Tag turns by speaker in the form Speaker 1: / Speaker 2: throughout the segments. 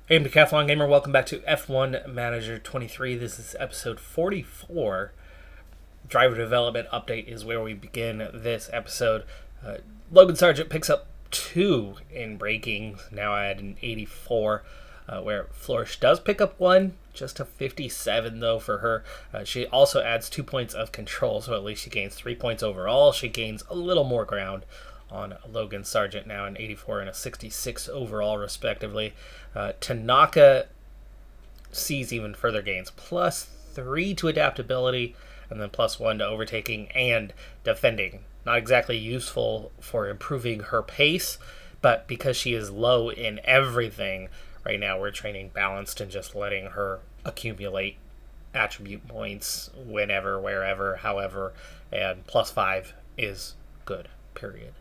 Speaker 1: Hey, I'm Decathlon Gamer. Welcome back to F1 Manager 23. This is episode 44. Driver development update is where we begin this episode. Logan Sargent picks up 2 in braking, now at an 84, where Flourish does pick up 1, just a 57 though for her. She also adds 2 points of control, so at least she gains 3 points overall. She gains a little more ground on Logan Sargent, now an 84 and a 66 overall, respectively. Tanaka sees even further gains, plus 3 to adaptability, and then plus 1 to overtaking and defending. Not exactly useful for improving her pace, but because she is low in everything, right now we're training balanced and just letting her accumulate attribute points whenever, wherever, however, and plus 5 is good, period.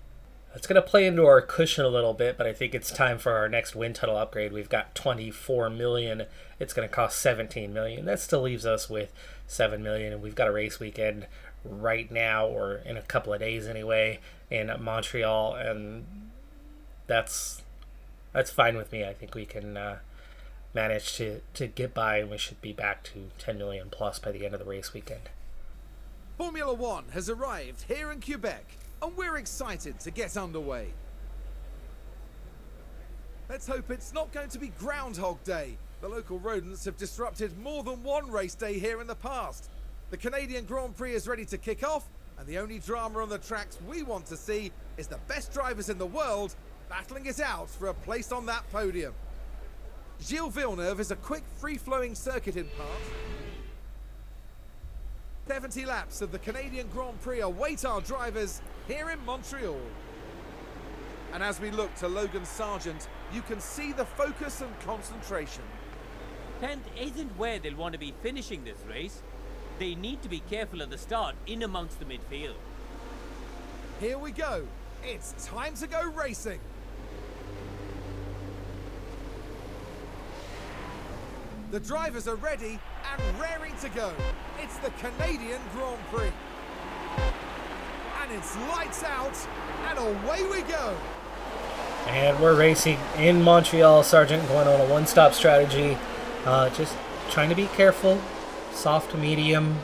Speaker 1: It's going to play into our cushion a little bit, but I think it's time for our next wind tunnel upgrade. We've got 24 million. It's going to cost 17 million. That still leaves us with 7 million, and we've got a race weekend right now, or in a couple of days anyway, in Montreal, and that's fine with me. I think we can manage to get by, and we should be back to 10 million plus by the end of the race weekend.
Speaker 2: Formula One has arrived here in Quebec, and we're excited to get underway. Let's hope it's not going to be Groundhog Day. The local rodents have disrupted more than one race day here in the past. The Canadian Grand Prix is ready to kick off, and the only drama on the tracks we want to see is the best drivers in the world battling it out for a place on that podium. Gilles Villeneuve is a quick, free-flowing circuit in part. 70 laps of the Canadian Grand Prix await our drivers here in Montreal. And as we look to Logan Sargent, you can see the focus and concentration.
Speaker 3: 10th isn't where they'll want to be finishing this race. They need to be careful at the start, in amongst the midfield.
Speaker 2: Here we go. It's time to go racing. The drivers are ready and raring to go. It's the Canadian Grand Prix. And it's lights out, and away we go.
Speaker 1: And we're racing in Montreal. Sargent going on a one-stop strategy. Just trying to be careful. Soft to medium.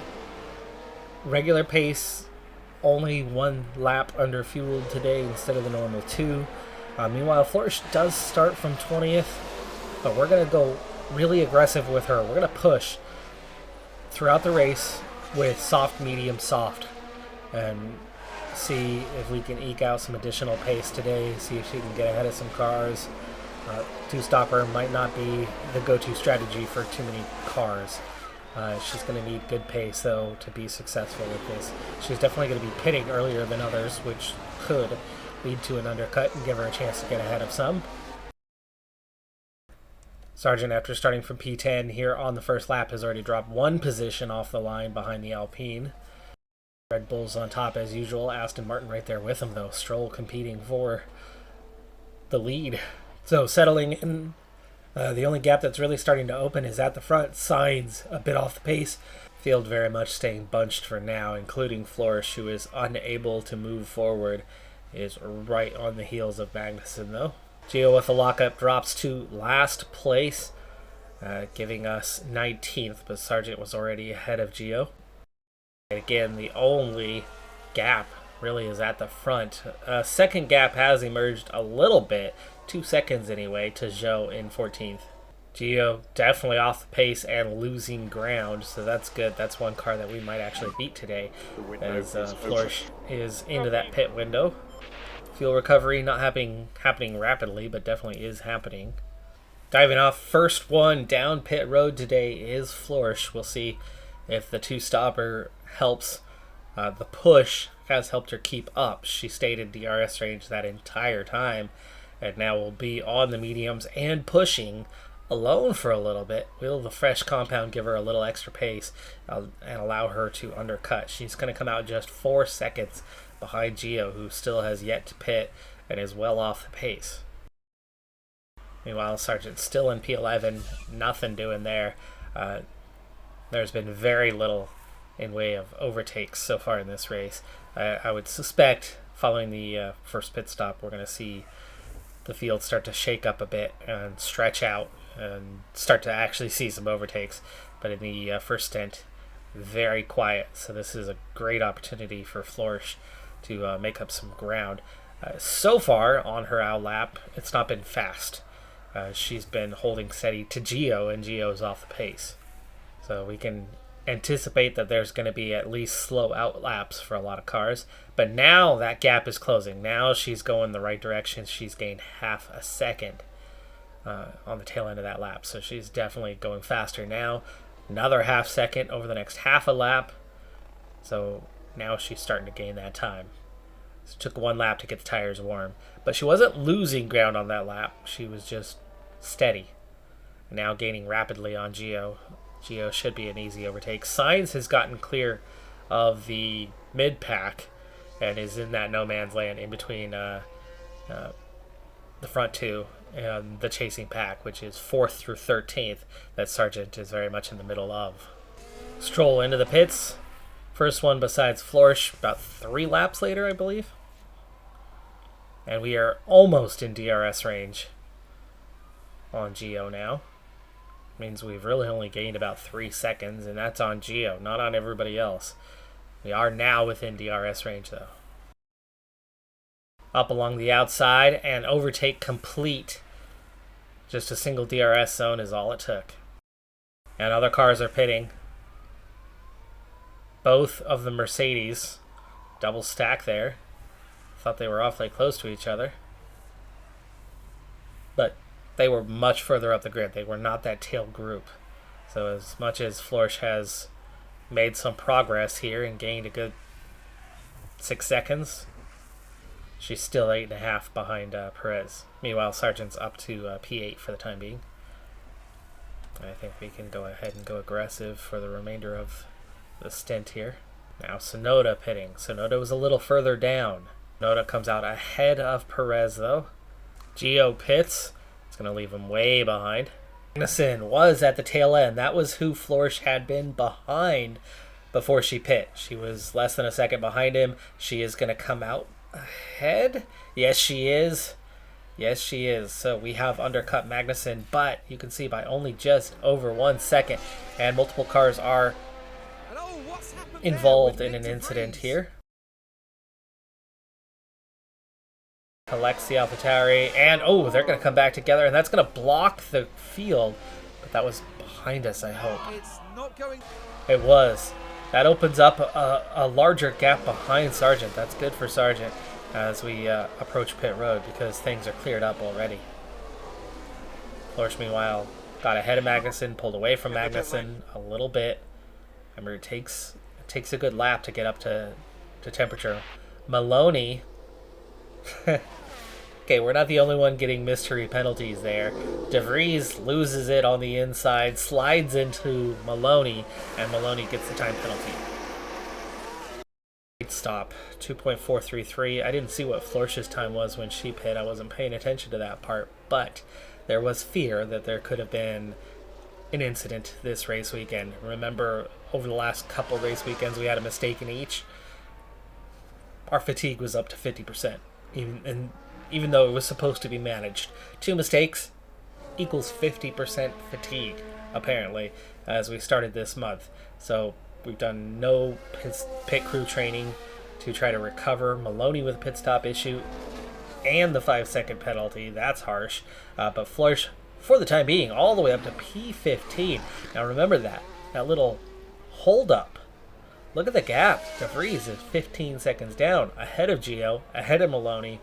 Speaker 1: Regular pace. Only 1 lap under fueled today instead of the normal 2. Meanwhile, Flourish does start from 20th. But we're going to go really aggressive with her. We're going to push throughout the race with soft, medium, soft. And see if we can eke out some additional pace today. See if she can get ahead of some cars. Two-stopper might not be the go-to strategy for too many cars. She's going to need good pace, though, to be successful with this. She's definitely going to be pitting earlier than others, which could lead to an undercut and give her a chance to get ahead of some. Sargent, after starting from P10 here on the first lap, has already dropped 1 position off the line behind the Alpine. Red Bull's on top as usual. Aston Martin right there with him, though. Stroll competing for the lead. So settling in, the only gap that's really starting to open is at the front. Sainz a bit off the pace. Field very much staying bunched for now, including Flourish, who is unable to move forward, is right on the heels of Magnussen, though. Gio with a lockup drops to last place, giving us 19th, but Sargent was already ahead of Gio. And again, the only gap really is at the front. Second gap has emerged a little bit, 2 seconds anyway, to Zhou in 14th. Gio definitely off the pace and losing ground, so that's good. That's one car that we might actually beat today, as Flourish is into that pit window. Fuel recovery not happening rapidly, but definitely is happening. Diving off, first one down pit road today is Flourish. We'll see if the two-stopper helps. The push has helped her keep up. She stayed in DRS range that entire time, and now will be on the mediums and pushing alone for a little bit. Will the fresh compound give her a little extra pace and allow her to undercut? She's going to come out just 4 seconds behind Gio, who still has yet to pit and is well off the pace. Meanwhile, Sargent's still in P11, nothing doing there. There's been very little in way of overtakes so far in this race. I would suspect, following the first pit stop, we're going to see the field start to shake up a bit and stretch out and start to actually see some overtakes. But in the first stint, very quiet. So this is a great opportunity for Florsch to make up some ground. So far on her out lap, it's not been fast. She's been holding steady to Gio, and Gio's off the pace. So we can anticipate that there's going to be at least slow out laps for a lot of cars. But now that gap is closing. Now she's going the right direction. She's gained half a second on the tail end of that lap. So she's definitely going faster now. Another half second over the next half a lap. So now she's starting to gain that time. So it took one lap to get the tires warm. But she wasn't losing ground on that lap. She was just steady. Now gaining rapidly on Gio. Gio should be an easy overtake. Sainz has gotten clear of the mid-pack and is in that no man's land in between the front two and the chasing pack, which is 4th through 13th, that Sargent is very much in the middle of. Stroll into the pits. First one besides Florsch about 3 laps later, I believe. And we are almost in DRS range on Gio now. Means we've really only gained about 3 seconds, and that's on Gio, not on everybody else. We are now within DRS range, though. Up along the outside, and overtake complete. Just a single DRS zone is all it took. And other cars are pitting. Both of the Mercedes, double stack there. Thought they were awfully close to each other. But they were much further up the grid. They were not that tail group. So as much as Florsch has made some progress here and gained a good 6 seconds, she's still 8.5 behind Perez. Meanwhile, Sargent's up to P8 for the time being. I think we can go ahead and go aggressive for the remainder of the stint here. Now Tsunoda pitting. Tsunoda was a little further down. Tsunoda comes out ahead of Perez, though. Gio pits. It's going to leave him way behind. Magnussen was at the tail end. That was who Florsch had been behind before she pit. She was less than a second behind him. She is going to come out ahead. Yes, she is. Yes, she is. So we have undercut Magnussen, but you can see by only just over 1 second. And multiple cars are involved in an incident here. Collects the AlphaTauri, and they're going to come back together, and that's going to block the field. But that was behind us, I hope.
Speaker 2: It's not going.
Speaker 1: It was. That opens up a larger gap behind Sargent. That's good for Sargent as we approach pit road because things are cleared up already. Florsch, meanwhile, got ahead of Magnussen, pulled away from Magnussen a little bit. Remember, it takes a good lap to get up to temperature. Maloney. Okay, we're not the only one getting mystery penalties there. De Vries loses it on the inside, slides into Maloney, and Maloney gets the time penalty. Great stop, 2.433. I didn't see what Florsch's time was when she pit. I wasn't paying attention to that part, but there was fear that there could have been an incident this race weekend. Remember, over the last couple race weekends, we had a mistake in each. Our fatigue was up to 50%. Even though it was supposed to be managed. 2 mistakes equals 50% fatigue, apparently, as we started this month. So we've done no pit crew training to try to recover. Maloney with a pit stop issue and the 5-second penalty. That's harsh. But Florsch, for the time being, all the way up to P15. Now remember that little hold up. Look at the gap. De Vries is 15 seconds down, ahead of Gio, ahead of Maloney.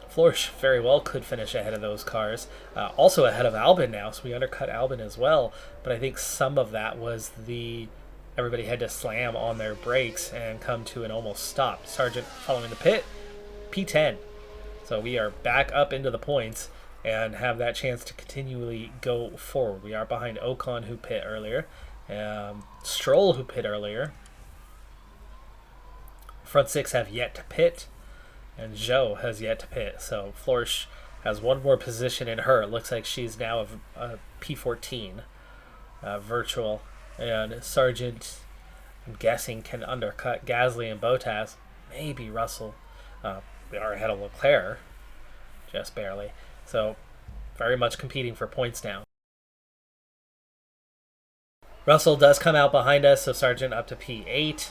Speaker 1: Florsch very well could finish ahead of those cars. Also ahead of Albon now, so we undercut Albon as well. But I think some of that was everybody had to slam on their brakes and come to an almost stop. Sargent following the pit, P10. So we are back up into the points and have that chance to continually go forward. We are behind Ocon, who pit earlier, Stroll, who pit earlier. Front 6 have yet to pit, and Zhou has yet to pit. So Florsch has one more position in her. It looks like she's now a P14 virtual. And Sargent, I'm guessing, can undercut Gasly and Bottas. Maybe Russell. We are ahead of Leclerc, just barely. So very much competing for points now. Russell does come out behind us, so Sargent up to P8.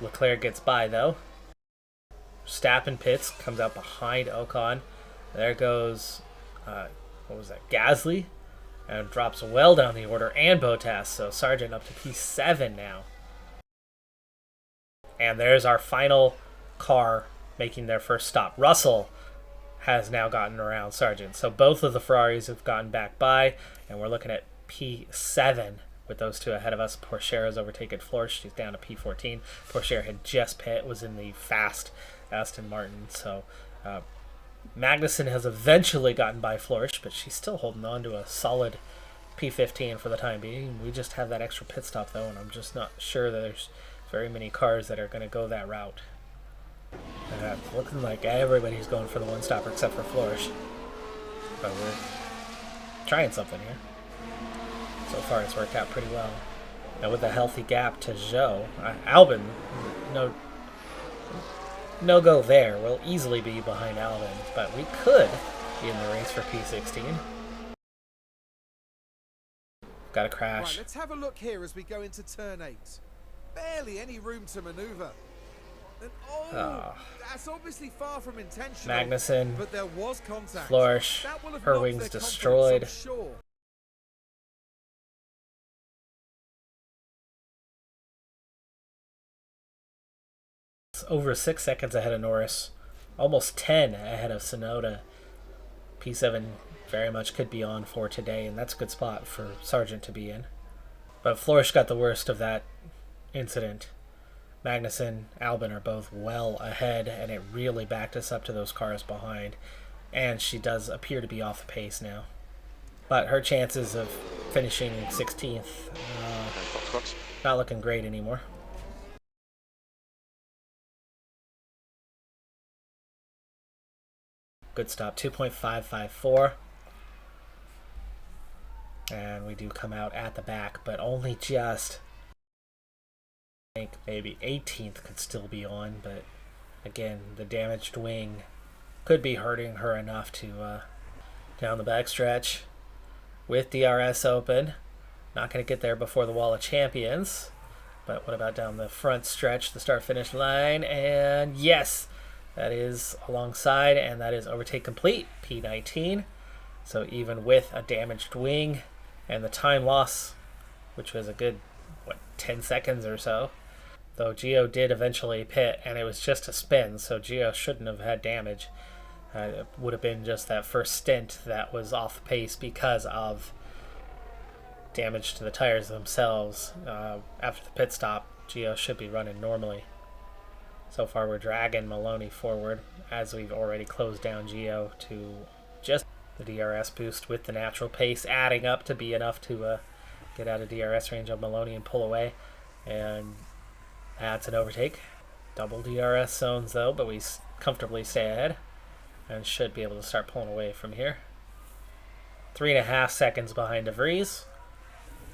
Speaker 1: Leclerc gets by, though. Verstappen pits, comes out behind Ocon. There goes, what was that, Gasly? And drops well down the order, and Bottas, so Sargent up to P7 now. And there's our final car making their first stop. Russell has now gotten around Sargent, so both of the Ferraris have gotten back by, and we're looking at P7 with those two ahead of us. Pourchaire has overtaken Florsch. She's down to P14. Pourchaire had just pit, was in the fast Aston Martin, so Magnussen has eventually gotten by Florsch, but she's still holding on to a solid P15 for the time being. We just have that extra pit stop, though, and I'm just not sure that there's very many cars that are going to go that route. Looking like everybody's going for the one-stopper except for Florsch. But we're trying something here. So far, it's worked out pretty well. Now, with a healthy gap to Zhou, Albon, no go there. We'll easily be behind Albon, but we could be in the race for P16. Got a crash.
Speaker 2: Right, let's have a look here as we go into turn 8. Barely any room to maneuver. And, that's obviously far from intentional.
Speaker 1: Magnussen,
Speaker 2: but there was contact.
Speaker 1: Florsch, her wings destroyed.
Speaker 2: Sure.
Speaker 1: Over 6 seconds ahead of Norris, almost 10 ahead of Tsunoda. P7 very much could be on for today, and that's a good spot for Sargent to be in. But Florsch got the worst of that incident. Magnussen, Albon are both well ahead, and it really backed us up to those cars behind. And she does appear to be off the pace now. But her chances of finishing 16th, not looking great anymore. Good stop, 2.554. And we do come out at the back, but only just. I think maybe 18th could still be on, but again, the damaged wing could be hurting her enough to down the backstretch with DRS open. Not going to get there before the Wall of Champions, but what about down the front stretch, the start-finish line? And yes, that is alongside, and that is overtake complete, P19. So even with a damaged wing and the time loss, which was a good, 10 seconds or so, though Gio did eventually pit, and it was just a spin, so Gio shouldn't have had damage. It would have been just that first stint that was off pace because of damage to the tires themselves. After the pit stop, Gio should be running normally. So far, we're dragging Maloney forward as we've already closed down Gio to just the DRS boost with the natural pace adding up to be enough to get out of DRS range of Maloney and pull away. And that's an overtake. Double DRS zones, though, but we comfortably stay ahead and should be able to start pulling away from here. 3.5 seconds behind De Vries.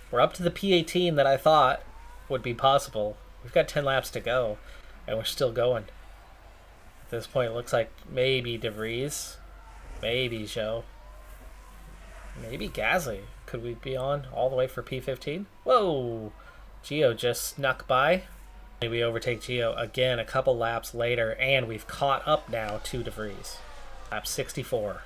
Speaker 1: We're up to the P18 that I thought would be possible. We've got 10 laps to go, and we're still going. At this point, it looks like maybe De Vries, maybe Zhou, maybe Gasly. Could we be on all the way for P15? Whoa! Gio just snuck by. We overtake Gio again a couple laps later, and we've caught up now to De Vries. Lap 64.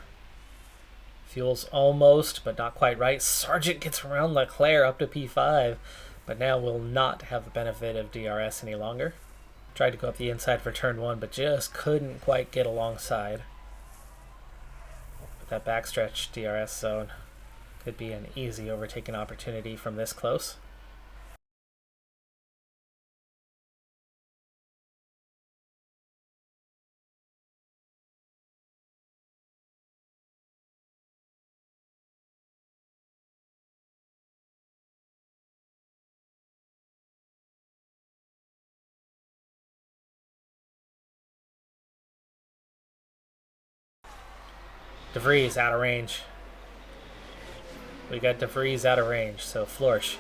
Speaker 1: Fuel's almost, but not quite right. Sargent gets around Leclerc up to P5, but now will not have the benefit of DRS any longer. Tried to go up the inside for turn 1, but just couldn't quite get alongside. With that backstretch DRS zone, could be an easy overtaking opportunity from this close. De Vries out of range. We got De Vries out of range, so Florsch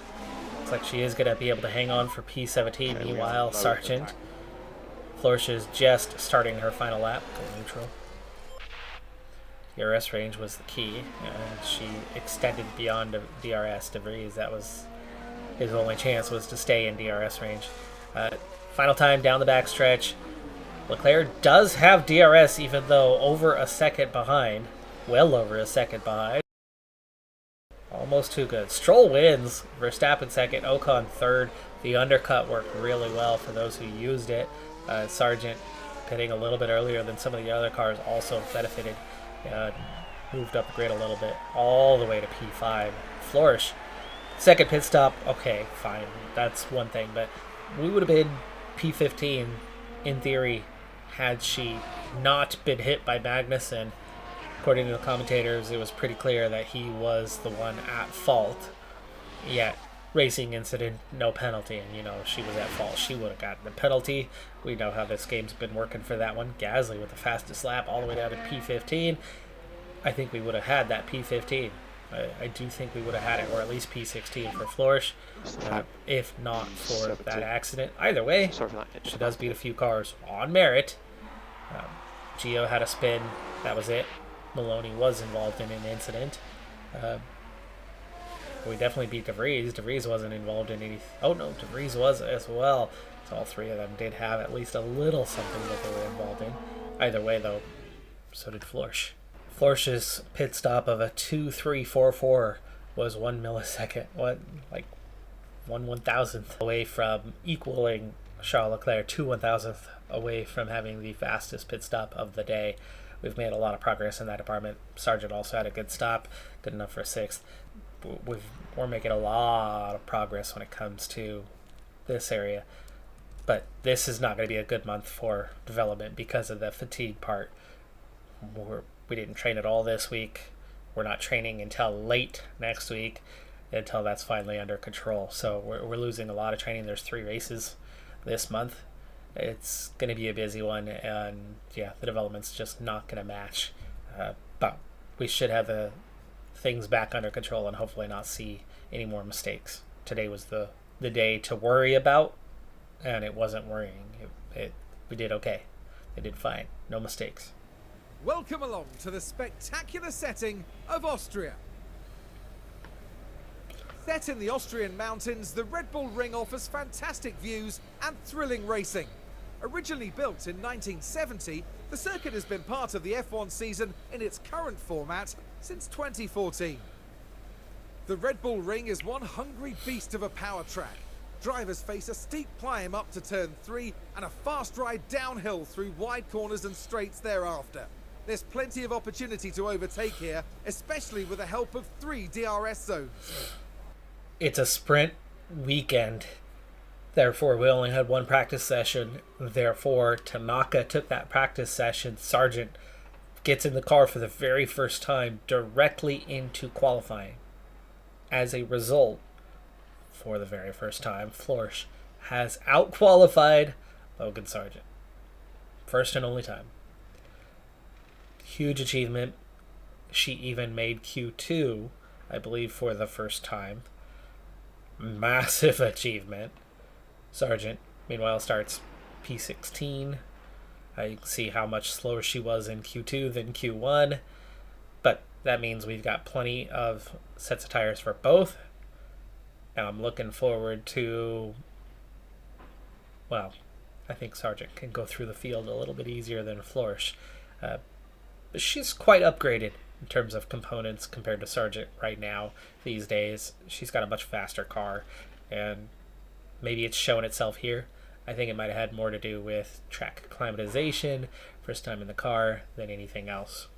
Speaker 1: looks like she is going to be able to hang on for P17. Meanwhile, Sargent. Florsch is just starting her final lap, go neutral. DRS range was the key, and she extended beyond DRS. De Vries, that was his only chance was to stay in DRS range. Final time down the backstretch. Leclerc does have DRS, even though over a second behind. Well over a second behind. Almost too good. Stroll wins. Verstappen second. Ocon third. The undercut worked really well for those who used it. Sargent pitting a little bit earlier than some of the other cars also benefited. Moved up the grid a little bit. All the way to P5. Flourish. Second pit stop. Okay, fine. That's one thing. But we would have been P15 in theory had she not been hit by Magnussen. According to the commentators, it was pretty clear that he was the one at fault. Yet, racing incident, no penalty, and she was at fault. She would have gotten the penalty. We know how this game's been working for that one. Gasly with the fastest lap all the way down to P15. I think we would have had that P15. I do think we would have had it, or at least P16 for Flourish, if not for that accident. Either way, she does beat a few cars on merit. Gio had a spin. That was it. Maloney was involved in an incident. We definitely beat DeVries. DeVries wasn't involved in any... Oh, no, DeVries was as well. So all three of them did have at least a little something that they were involved in. Either way, though, so did Flourish. Flourish's pit stop of a 2.344 was 1 millisecond. Like 1/1000th away from equaling Charles Leclerc, 2/1000th away from having the fastest pit stop of the day. We've made a lot of progress in that department. Sargent also had a good stop, good enough for a 6th. We're making a lot of progress when it comes to this area. But this is not going to be a good month for development because of the fatigue part. We didn't train at all this week. We're not training until late next week, until that's finally under control. So we're losing a lot of training. There's 3 races this month. It's going to be a busy one, and yeah, the development's just not going to match. But we should have the things back under control and hopefully not see any more mistakes. Today was the day to worry about, and it wasn't worrying. We did okay. They did fine. No mistakes.
Speaker 2: Welcome along to the spectacular setting of Austria. Set in the Austrian mountains, the Red Bull Ring offers fantastic views and thrilling racing. Originally built in 1970, the circuit has been part of the F1 season in its current format since 2014. The Red Bull Ring is one hungry beast of a power track. Drivers face a steep climb up to turn 3 and a fast ride downhill through wide corners and straights thereafter. There's plenty of opportunity to overtake here, especially with the help of 3 DRS zones.
Speaker 1: It's a sprint weekend. Therefore, we only had 1 practice session. Therefore, Tanaka took that practice session. Sargent gets in the car for the very first time directly into qualifying. As a result, for the very first time, Flourish has out-qualified Logan Sargent. First and only time. Huge achievement. She even made Q2, I believe, for the first time. Massive achievement. Sargent, meanwhile, starts P16. I see how much slower she was in Q2 than Q1. But that means we've got plenty of sets of tires for both. And I'm looking forward to... Well, I think Sargent can go through the field a little bit easier than Flourish. But she's quite upgraded in terms of components compared to Sargent right now. These days, she's got a much faster car, and maybe it's showing itself here. I think it might have had more to do with track acclimatization, first time in the car, than anything else.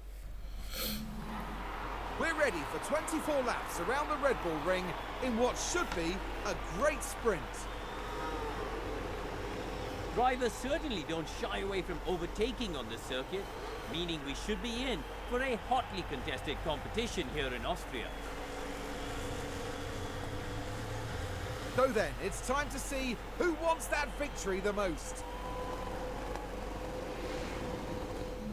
Speaker 2: We're ready for 24 laps around the Red Bull Ring in what should be a great sprint.
Speaker 3: Drivers certainly don't shy away from overtaking on this circuit, meaning we should be in for a hotly contested competition here in Austria.
Speaker 2: So then, it's time to see who wants that victory the most.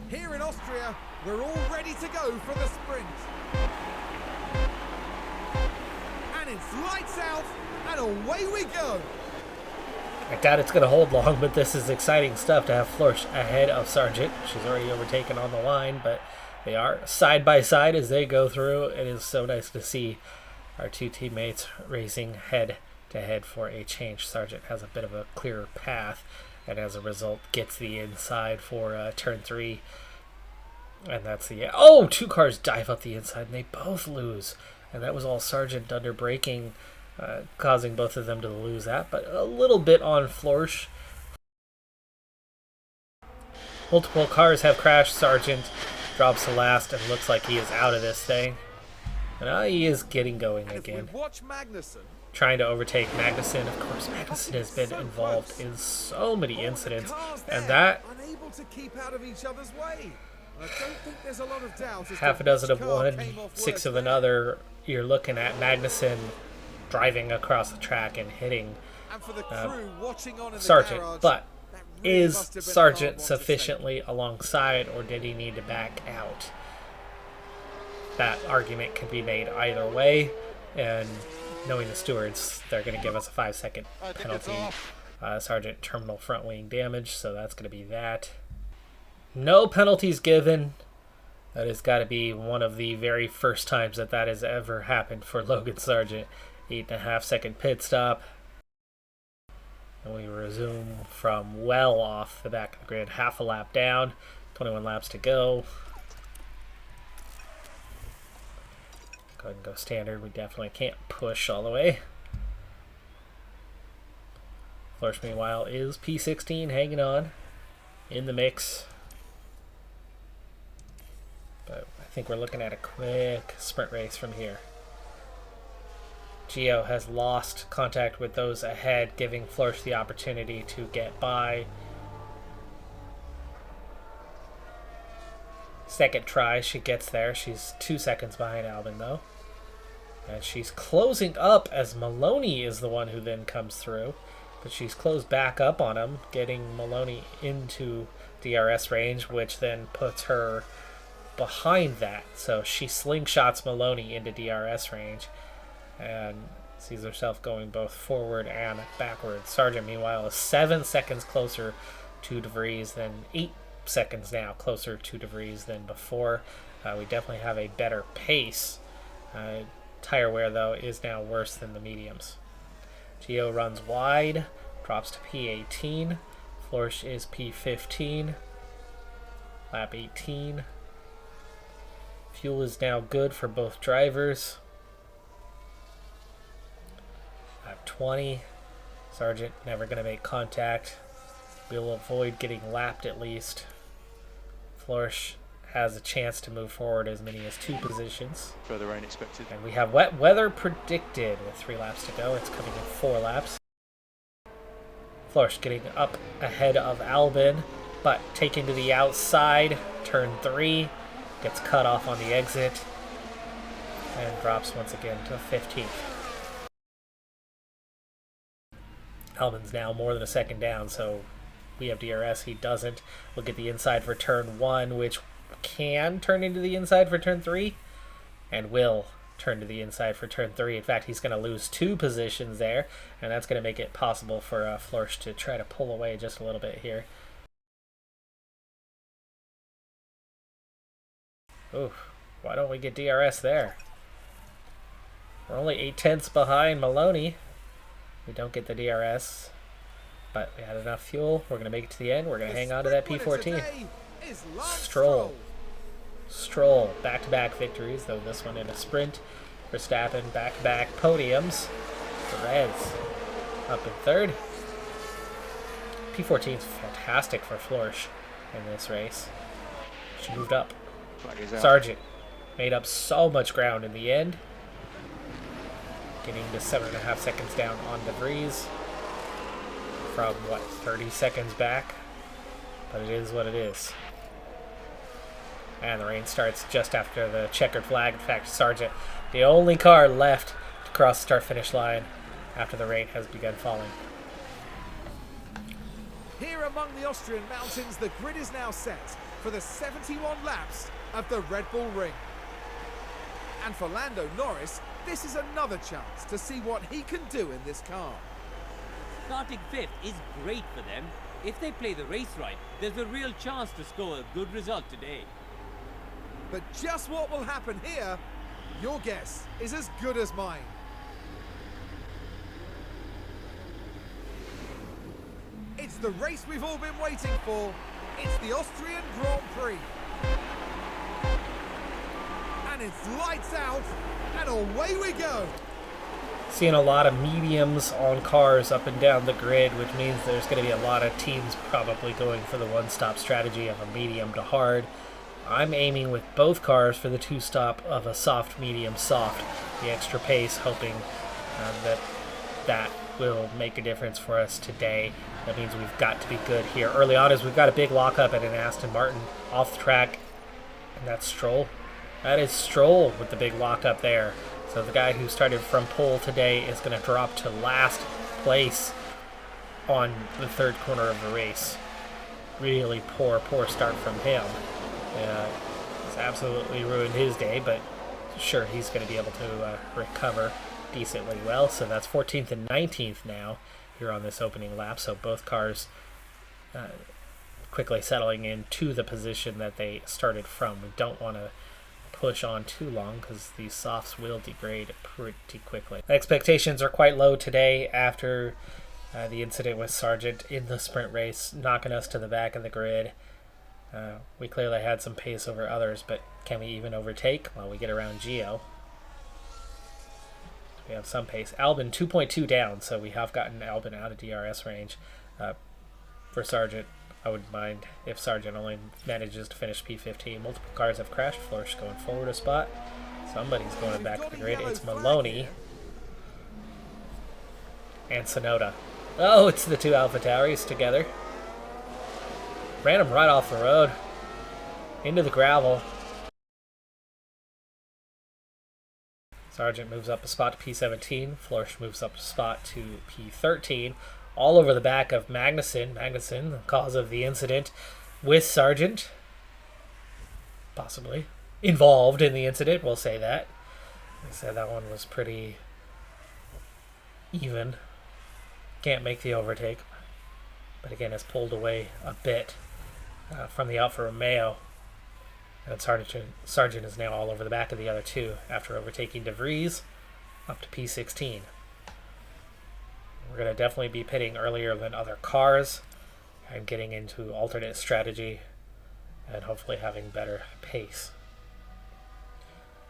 Speaker 2: Here in Austria, we're all ready to go for the sprint. And it's lights out, and away we go.
Speaker 1: I doubt it's going to hold long, but this is exciting stuff to have Flourish ahead of Sargent. She's already overtaken on the line, but they are side by side as they go through. It is so nice to see our 2 teammates racing head to head for a change. Sargent has a bit of a clearer path, and as a result gets the inside for turn 3. And that's the... Oh! 2 cars dive up the inside, and they both lose. And that was all Sargent under braking, causing both of them to lose that. But a little bit on Florsch. Multiple cars have crashed. Sargent drops to last and looks like he is out of this thing. And he is getting going again. Trying to overtake Magnussen. Of course, Magnussen has been involved in so many incidents. And that...
Speaker 2: unable to keep out of each other's way. I don't think there's a lot of doubt.
Speaker 1: Half a dozen of one, 6 of another. You're looking at Magnussen driving across the track and hitting Sargent. But is Sargent sufficiently alongside, or did he need to back out? That argument can be made either way, and knowing the stewards, they're going to give us a 5-second penalty. Sargent terminal front wing damage, so that's going to be that. No penalties given. That has got to be one of the very first times that that has ever happened for Logan Sargent. 8.5-second pit stop. And we resume from well off the back of the grid. Half a lap down. 21 laps to go. Go ahead and go standard. We definitely can't push all the way. Florsch, meanwhile, is P16 hanging on in the mix. But I think we're looking at a quick sprint race from here. Gio has lost contact with those ahead, giving Florsch the opportunity to get by. Second try, she gets there. She's 2 seconds behind Albin, though. And she's closing up as Maloney is the one who then comes through. But she's closed back up on him, getting Maloney into DRS range, which then puts her behind that. So she slingshots Maloney into DRS range and sees herself going both forward and backward. Sargent, meanwhile, is 7 seconds closer to De Vries than 8 seconds now closer to De Vries than before. We definitely have a better pace. Tire wear, though, is now worse than the mediums. Gio runs wide, drops to P18. Florsch is P15. Lap 18. Fuel is now good for both drivers. Lap 20. Sargent never going to make contact. We'll avoid getting lapped at least. Florsch has a chance to move forward as many as 2 positions.
Speaker 4: Further rain expected.
Speaker 1: And we have wet weather predicted with 3 laps to go. It's coming in 4 laps. Florsch getting up ahead of Albin, but taken to the outside. Turn 3. Gets cut off on the exit. And drops once again to 15th. Albin's now more than a second down, so we have DRS. He doesn't. We'll get the inside for turn 1, which can turn into the inside for turn 3, and will turn to the inside for turn 3. In fact, he's going to lose 2 positions there, and that's going to make it possible for Florsch to try to pull away just a little bit here. Oof, why don't we get DRS there? We're only 8/10 behind Maloney. We don't get the DRS, but we had enough fuel. We're going to make it to the end. We're going to hang on to that P14. Stroll, back-to-back victories, though this one in a sprint. Verstappen, back-to-back podiums. The Reds up in 3rd. P14 is fantastic for Florsch in this race. She moved up. Sargent made up so much ground in the end. Getting to 7.5 seconds down on De Vries. From, 30 seconds back? But it is what it is. And the rain starts just after the checkered flag. In fact, Sargent, the only car left to cross the start-finish line after the rain has begun falling.
Speaker 2: Here among the Austrian mountains, the grid is now set for the 71 laps of the Red Bull Ring. And for Lando Norris, this is another chance to see what he can do in this car.
Speaker 3: Starting 5th is great for them. If they play the race right, there's a real chance to score a good result today.
Speaker 2: But just what will happen here, your guess is as good as mine. the race we've all been waiting for. It's the Austrian Grand Prix. And it's lights out, and away we go.
Speaker 1: Seeing a lot of mediums on cars up and down the grid, which means there's going to be a lot of teams probably going for the one-stop strategy of a medium to hard. I'm aiming with both cars for the two-stop of a soft, medium, soft. The extra pace, hoping that will make a difference for us today. That means we've got to be good here. Early on, as we've got a big lockup at an Aston Martin off the track, and that's Stroll. That is Stroll with the big lockup there. So the guy who started from pole today is going to drop to last place on the third corner of the race. Really poor start from him. It's absolutely ruined his day, but sure, he's going to be able to recover decently well. So that's 14th and 19th now here on this opening lap. So both cars quickly settling into the position that they started from. We don't want to push on too long because these softs will degrade pretty quickly. Expectations are quite low today after the incident with Sargent in the sprint race, knocking us to the back of the grid. We clearly had some pace over others, but can we even overtake? Well, we get around Gio. We have some pace. Albon 2.2 down, so we have gotten Albon out of DRS range. For Sargent, I wouldn't mind if Sargent only manages to finish P15. Multiple cars have crashed. Florsch going forward a spot. Somebody's going back to the grid. It's Maloney and Sonoda. Oh, it's the two AlphaTauris together. Ran him right off the road into the gravel. Sargent moves up a spot to P17. Florsch moves up a spot to P13. All over the back of Magnussen. Magnussen, the cause of the incident with Sargent. Possibly involved in the incident, we'll say that. I said that one was pretty even. Can't make the overtake. But again, has pulled away a bit from the Alfa Romeo. And Sargent is now all over the back of the other two after overtaking De Vries up to P16. We're going to definitely be pitting earlier than other cars and getting into alternate strategy and hopefully having better pace.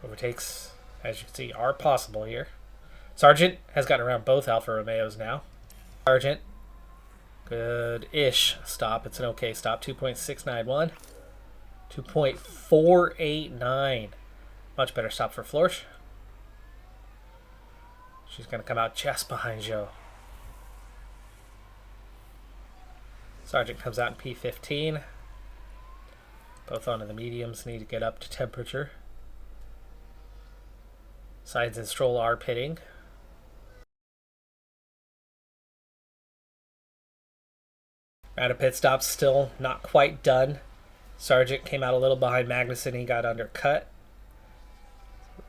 Speaker 1: Overtakes, as you can see, are possible here. Sargent has gotten around both Alfa Romeos now. Sargent, good-ish stop. It's an okay stop. 2.691. 2.489. Much better stop for Florsch. She's going to come out just behind Joe. Sargent comes out in P15. Both onto the mediums, need to get up to temperature. Sainz and Stroll are pitting. Round of pit stops still not quite done. Sargent came out a little behind Magnussen. He got undercut.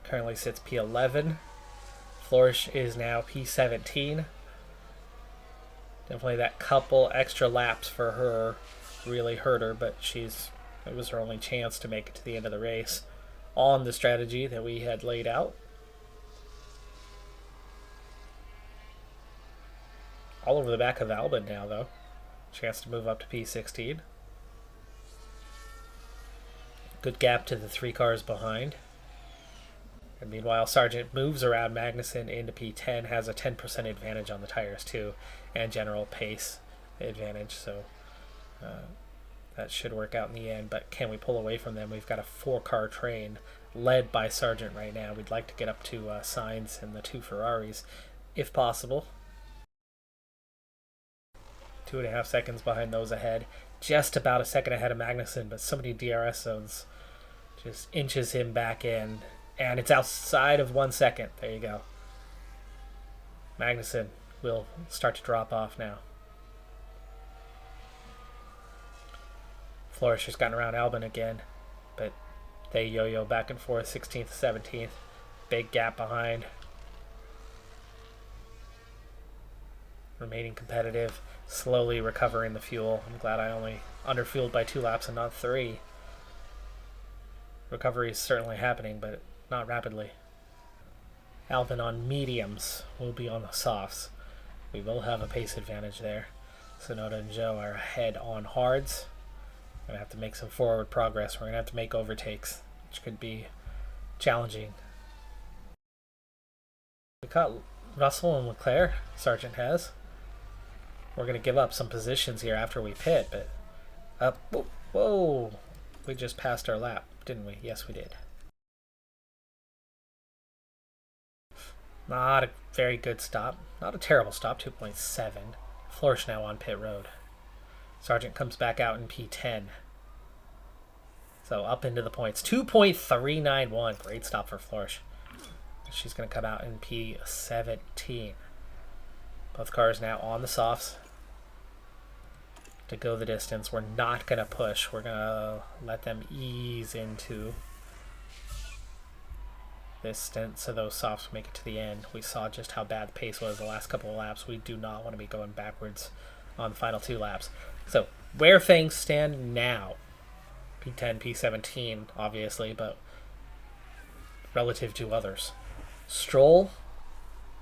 Speaker 1: Currently sits P11. Florsch is now P17. Definitely that couple extra laps for her really hurt her, but it was her only chance to make it to the end of the race on the strategy that we had laid out. All over the back of Albon now, though. Chance to move up to P16. Good gap to the three cars behind. And meanwhile, Sargent moves around Magnussen into P10, has a 10% advantage on the tires too, and general pace advantage, so that should work out in the end. But can we pull away from them? We've got a four-car train led by Sargent right now. We'd like to get up to Sainz and the two Ferraris, if possible. 2.5 seconds behind those ahead. Just about a second ahead of Magnussen, but so many DRS zones just inches him back in. And it's outside of 1 second. There you go. Magnussen will start to drop off now. Florsch has gotten around Albon again, but they yo-yo back and forth, 16th, 17th. Big gap behind. Remaining competitive, slowly recovering the fuel. I'm glad I only underfueled by 2 laps and not 3. Recovery is certainly happening, but not rapidly. Albon on mediums will be on the softs. We will have a pace advantage there. Sonoda and Joe are ahead on hards. We're going to have to make some forward progress. We're going to have to make overtakes, which could be challenging. We caught Russell and Leclerc, Sargent has. We're going to give up some positions here after we pit, but up. Whoa! We just passed our lap, didn't we? Yes, we did. Not a very good stop. Not a terrible stop, 2.7. Florsch now on pit road. Sargent comes back out in P10. So up into the points. 2.391. Great stop for Florsch. She's going to come out in P17. Both cars now on the softs to go the distance. We're not going to push. We're going to let them ease into this stint so those softs make it to the end. We saw just how bad the pace was the last couple of laps. We do not want to be going backwards on the final 2 laps. So where things stand now, P10, P17 obviously, but relative to others. Stroll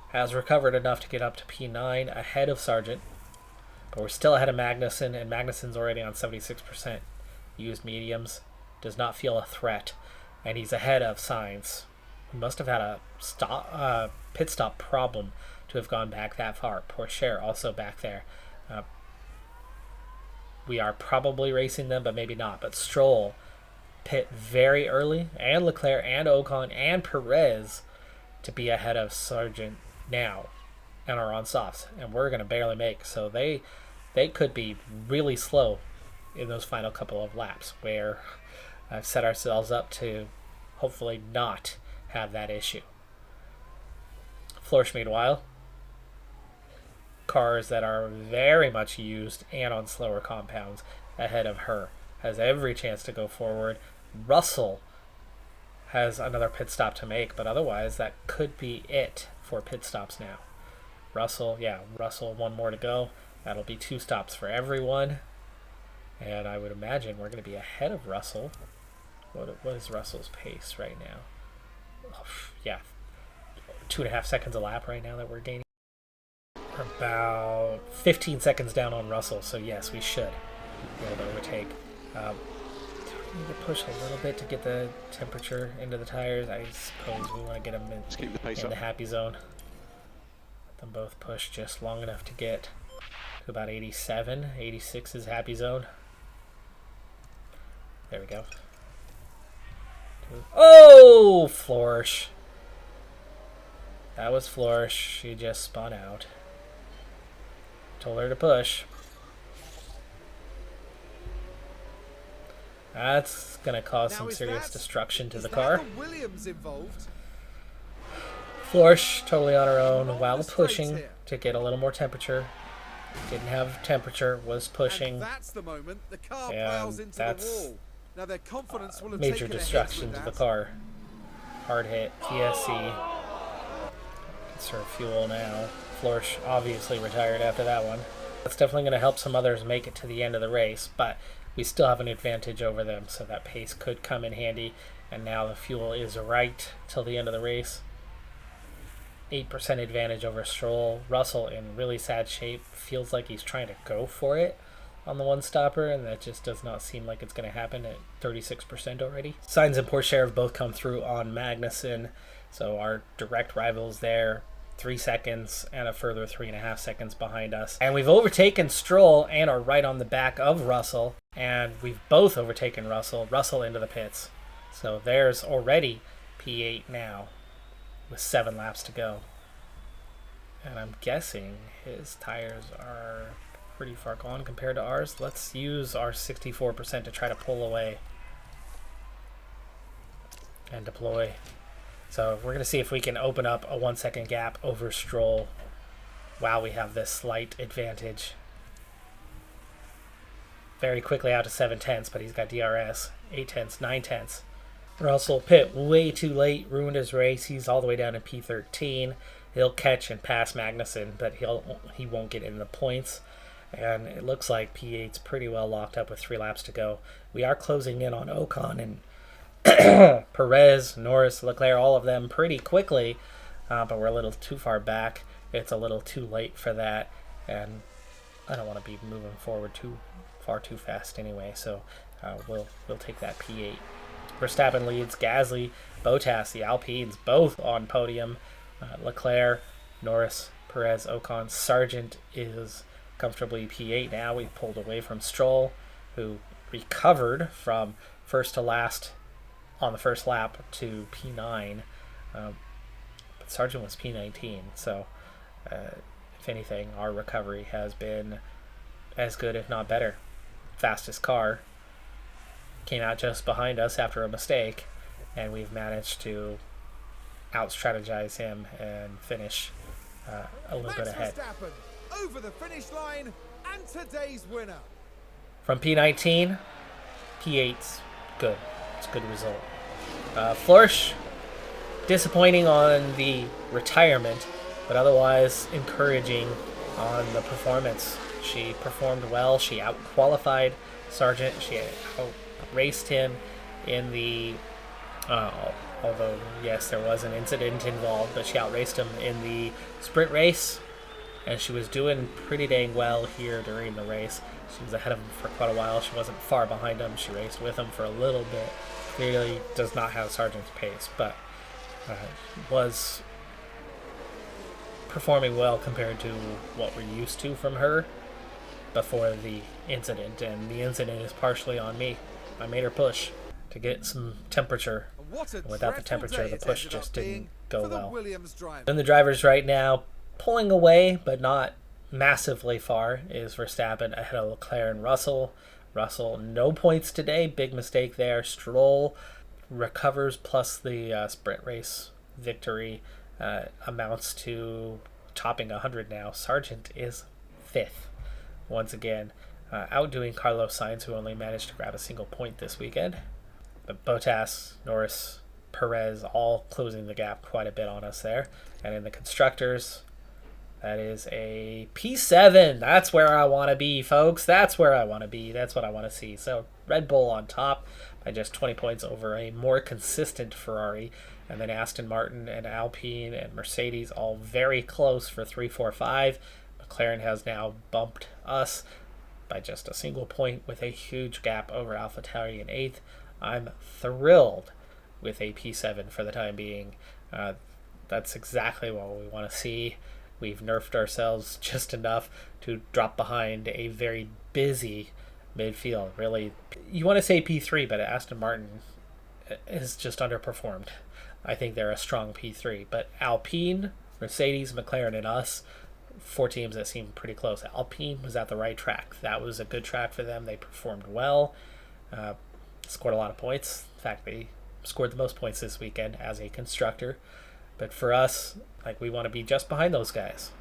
Speaker 1: has recovered enough to get up to P9 ahead of Sargent, but we're still ahead of Magnussen, and Magnussen's already on 76%. Used mediums, does not feel a threat, and he's ahead of Sainz. He must have had a pit stop problem to have gone back that far. Pourchaire also back there. We are probably racing them, but maybe not. But Stroll pit very early, and Leclerc and Ocon and Perez to be ahead of Sargent now and are on softs, and we're going to barely make. So they could be really slow in those final couple of laps, where I've set ourselves up to hopefully not have that issue. Florsch, meanwhile, cars that are very much used and on slower compounds ahead of her, has every chance to go forward. Russell has another pit stop to make, but otherwise that could be it for pit stops now. Russell, one more to go. That'll be 2 stops for everyone, and I would imagine we're going to be ahead of Russell. What is Russell's pace right now? Oh, yeah, 2.5 seconds a lap right now that we're gaining. We're about 15 seconds down on Russell, so yes, we should be able to overtake. We need to push a little bit to get the temperature into the tires. I suppose we want to get them in the happy zone. Let them both push just long enough to get to about 87. 86 is happy zone. There we go. Oh, Florsch. That was Florsch. She just spun out. Told her to push. That's going to cause some serious destruction to the car. Florsch totally on her own while pushing to get a little more temperature. Didn't have temperature, was pushing. And that's the moment the car plows into the wall. Now their confidence will have major destruction to the car. Hard hit, PSC. Conserve fuel now. Florsch obviously retired after that one. That's definitely going to help some others make it to the end of the race, but we still have an advantage over them, so that pace could come in handy. And now the fuel is right till the end of the race. 8% advantage over Stroll. Russell in really sad shape. Feels like he's trying to go for it on the one stopper, and that just does not seem like it's going to happen at 36% already. Sainz and Pourchaire have both come through on Magnussen, so our direct rivals there, 3 seconds and a further 3.5 seconds behind us. And we've overtaken Stroll and are right on the back of Russell, and we've both overtaken Russell into the pits. So there's already P8 now with 7 laps to go. And I'm guessing his tires are pretty far gone compared to ours. Let's use our 64% to try to pull away and deploy. So we're going to see if we can open up a 1 second gap over Stroll while we have this slight advantage. Very quickly out to 7/10, but he's got DRS. 8/10, 9/10. Russell pit way too late, ruined his race. He's all the way down to P13. He'll catch and pass Magnussen, but he won't get in the points. And it looks like P8's pretty well locked up with 3 laps to go. We are closing in on Ocon and Perez, Norris, Leclerc, all of them pretty quickly, but we're a little too far back. It's a little too late for that, and I don't want to be moving forward too fast anyway, so we'll take that P8. Verstappen leads, Gasly, Bottas, the Alpines, both on podium. Leclerc, Norris, Perez, Ocon, Sargent is comfortably P8 now. We've pulled away from Stroll, who recovered from first to last on the first lap to P9. But Sargent was P19, so if anything, our recovery has been as good, if not better. Fastest car came out just behind us after a mistake, and we've managed to out-strategize him and finish a little bit ahead.
Speaker 2: Verstappen over the finish line and today's winner.
Speaker 1: From P19, P8's good. It's a good result. Florsch, disappointing on the retirement, but otherwise encouraging on the performance. She performed well. She out-qualified Sargent. She out-raced him in the... although, yes, there was an incident involved, but she outraced him in the sprint race, and she was doing pretty dang well here during the race. She was ahead of him for quite a while. She wasn't far behind him. She raced with him for a little bit. Clearly does not have Sargent's pace, but was performing well compared to what we're used to from her before the incident, and the incident is partially on me. I made her push to get some temperature. Without the temperature, the push just didn't go well. And the drivers right now, pulling away, but not massively far, is Verstappen ahead of Leclerc and Russell. Russell, no points today. Big mistake there. Stroll recovers, plus the sprint race victory amounts to topping 100 now. Sargent is 5th. Once again, outdoing Carlos Sainz, who only managed to grab a single point this weekend. But Bottas, Norris, Perez, all closing the gap quite a bit on us there. And in the constructors, that is a P7. That's where I want to be, folks. That's where I want to be. That's what I want to see. So Red Bull on top by just 20 points over a more consistent Ferrari. And then Aston Martin and Alpine and Mercedes all very close for 3, 4, 5. McLaren has now bumped us by just a single point with a huge gap over AlphaTauri in 8th. I'm thrilled with a P7 for the time being. That's exactly what we want to see. We've nerfed ourselves just enough to drop behind a very busy midfield. Really, you want to say P3, but Aston Martin is just underperformed. I think they're a strong P3. But Alpine, Mercedes, McLaren, and us, 4 teams that seem pretty close. Alpine was at the right track. That was a good track for them. They performed well. Scored a lot of points. In fact, they scored the most points this weekend as a constructor. But for us, we want to be just behind those guys.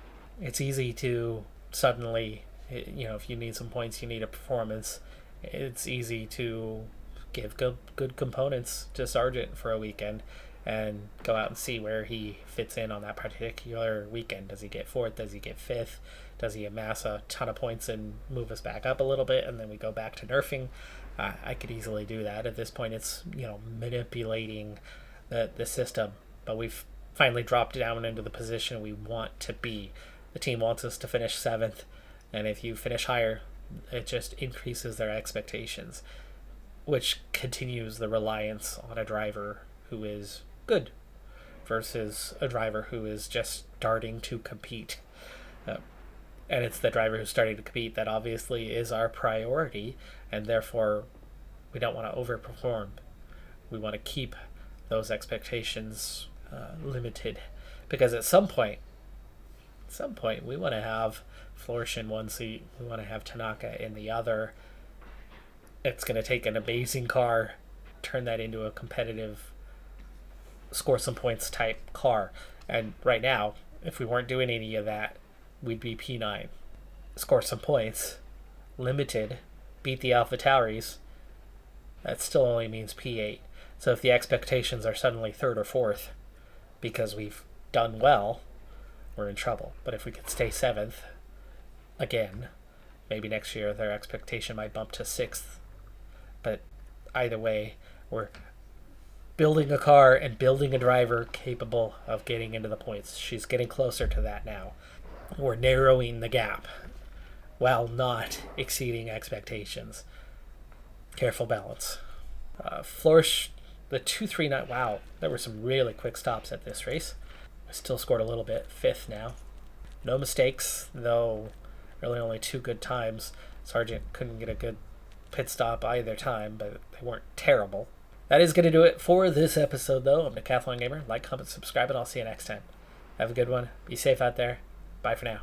Speaker 1: It's easy to suddenly, if you need some points, you need a performance. It's easy to give good components to Sargent for a weekend and go out and see where he fits in on that particular weekend. Does he get 4th? Does he get 5th? Does he amass a ton of points and move us back up a little bit, and then we go back to nerfing? I could easily do that. At this point, it's manipulating the system, but we've finally dropped down into the position we want to be. The team wants us to finish 7th, and if you finish higher, it just increases their expectations, which continues the reliance on a driver who is good versus a driver who is just starting to compete. And it's the driver who's starting to compete that obviously is our priority, and therefore we don't want to overperform. We want to keep those expectations limited, because at some point we want to have Florsch in one seat, we want to have Tanaka in the other. It's going to take an amazing car, turn that into a competitive, score some points type car. And right now, if we weren't doing any of that, we'd be P9. Score some points, limited, beat the AlphaTauris, that still only means P8. So if the expectations are suddenly 3rd or 4th because we've done well, we're in trouble. But if we could stay 7th, again, maybe next year their expectation might bump to 6th. But either way, we're building a car and building a driver capable of getting into the points. She's getting closer to that now. We're narrowing the gap while not exceeding expectations. Careful balance. Flourish, the 239. Wow, there were some really quick stops at this race. I still scored a little bit. 5th now. No mistakes, though really only 2 good times. Sargent couldn't get a good pit stop either time, but they weren't terrible. That is going to do it for this episode, though. I'm Decathlon Gamer. Like, comment, subscribe, and I'll see you next time. Have a good one. Be safe out there. Bye for now.